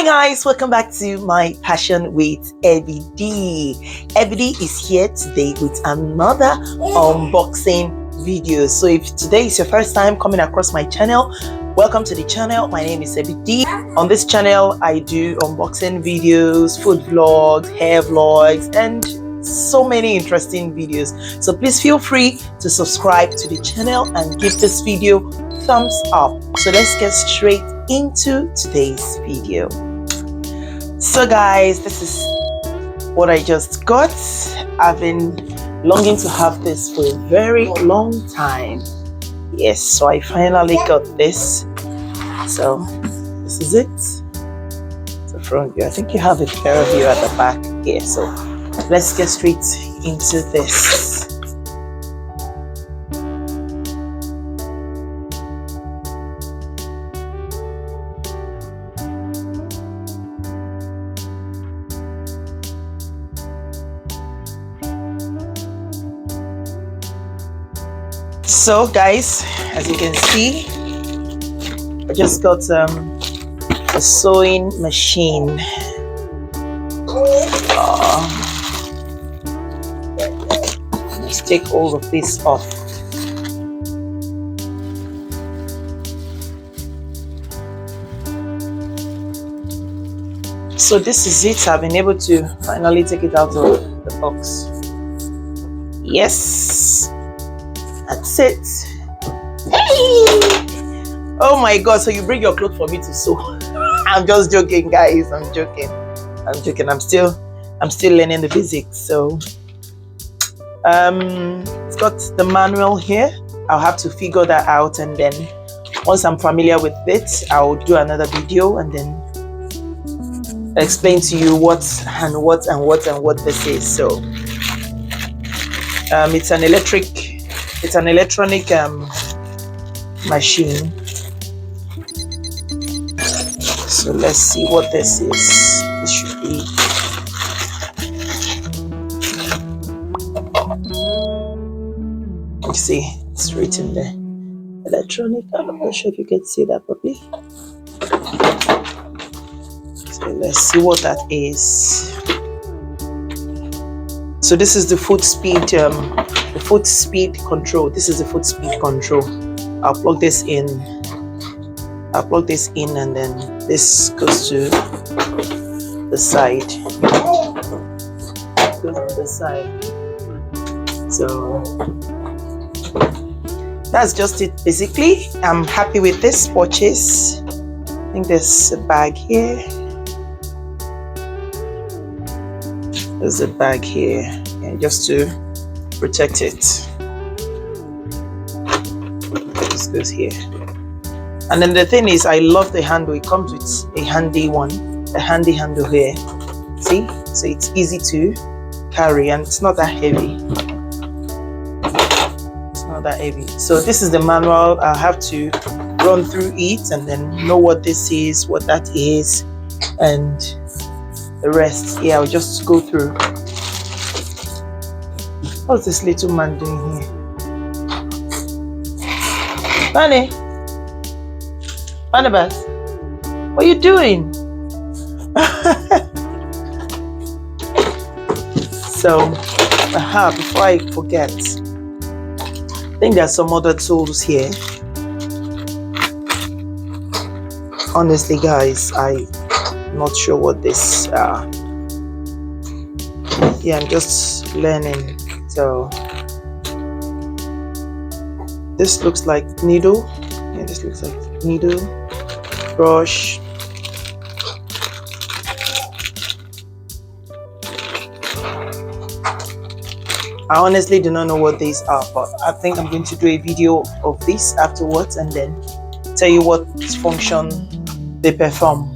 guys, welcome back to my passion with Evie D. Evie D is here today with another unboxing video. So if today is your first time coming across my channel, welcome to the channel. My name is Evie D. On this channel I do unboxing videos, food vlogs, hair vlogs, and so many interesting videos. So please feel free to subscribe to the channel and give this video thumbs up. So let's get straight into today's video. So guys, this is what I just got. I've been longing to have this for a very long time. Yes, so I finally got this. So this is it. It's the front view. I think you have a pair of view at the back here. So let's get straight into this. So guys, as you can see, I just got a sewing machine. Let's take all of this off. So this is it. I've been able to finally take it out of the box. Yes, that's it. Hey! Oh my god, so you bring your clothes for me to sew. I'm just joking, guys. I'm joking. I'm still learning the basics. So it's got the manual here. I'll have to figure that out, and then once I'm familiar with it, I'll do another video and then explain to you what this is. So it's an electronic machine. So let's see what this is. This should be you see, it's written there. Electronic. I'm not sure if you can see that properly. So let's see what that is. So this is the foot speed control. This is the foot speed control. I'll plug this in, and then this goes to the side. It goes to the side. So that's just it basically. I'm happy with this purchase. I think there's a bag here. There's a bag here, and just to protect it. This goes here. And then the thing is, I love the handle. It comes with a handy handle here. See? So it's easy to carry, and it's not that heavy. It's not that heavy. So this is the manual. I'll have to run through it and then know what this is, what that is, and the rest. Yeah, I'll just go through. What's this little man doing here? Bunny? Barnabas, what are you doing? So, before I forget, I think there's some other tools here. Honestly, guys, I'm not sure what this are. Yeah, I'm just learning. So, this looks like needle. Yeah, this looks like needle, brush. I honestly do not know what these are, but I think I'm going to do a video of this afterwards and then tell you what function they perform.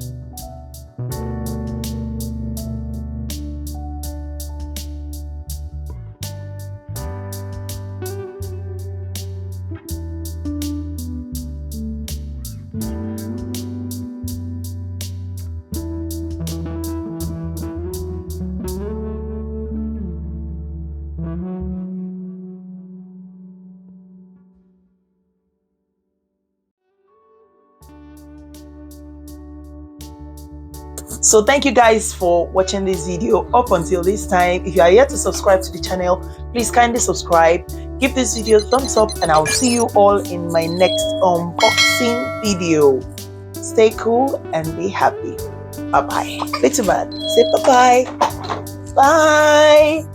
So thank you guys for watching this video up until this time. If you are yet to subscribe to the channel, please kindly subscribe, give this video a thumbs up, and I'll see you all in my next unboxing video. Stay cool and be happy. Bye bye. Little man, say bye bye. Bye.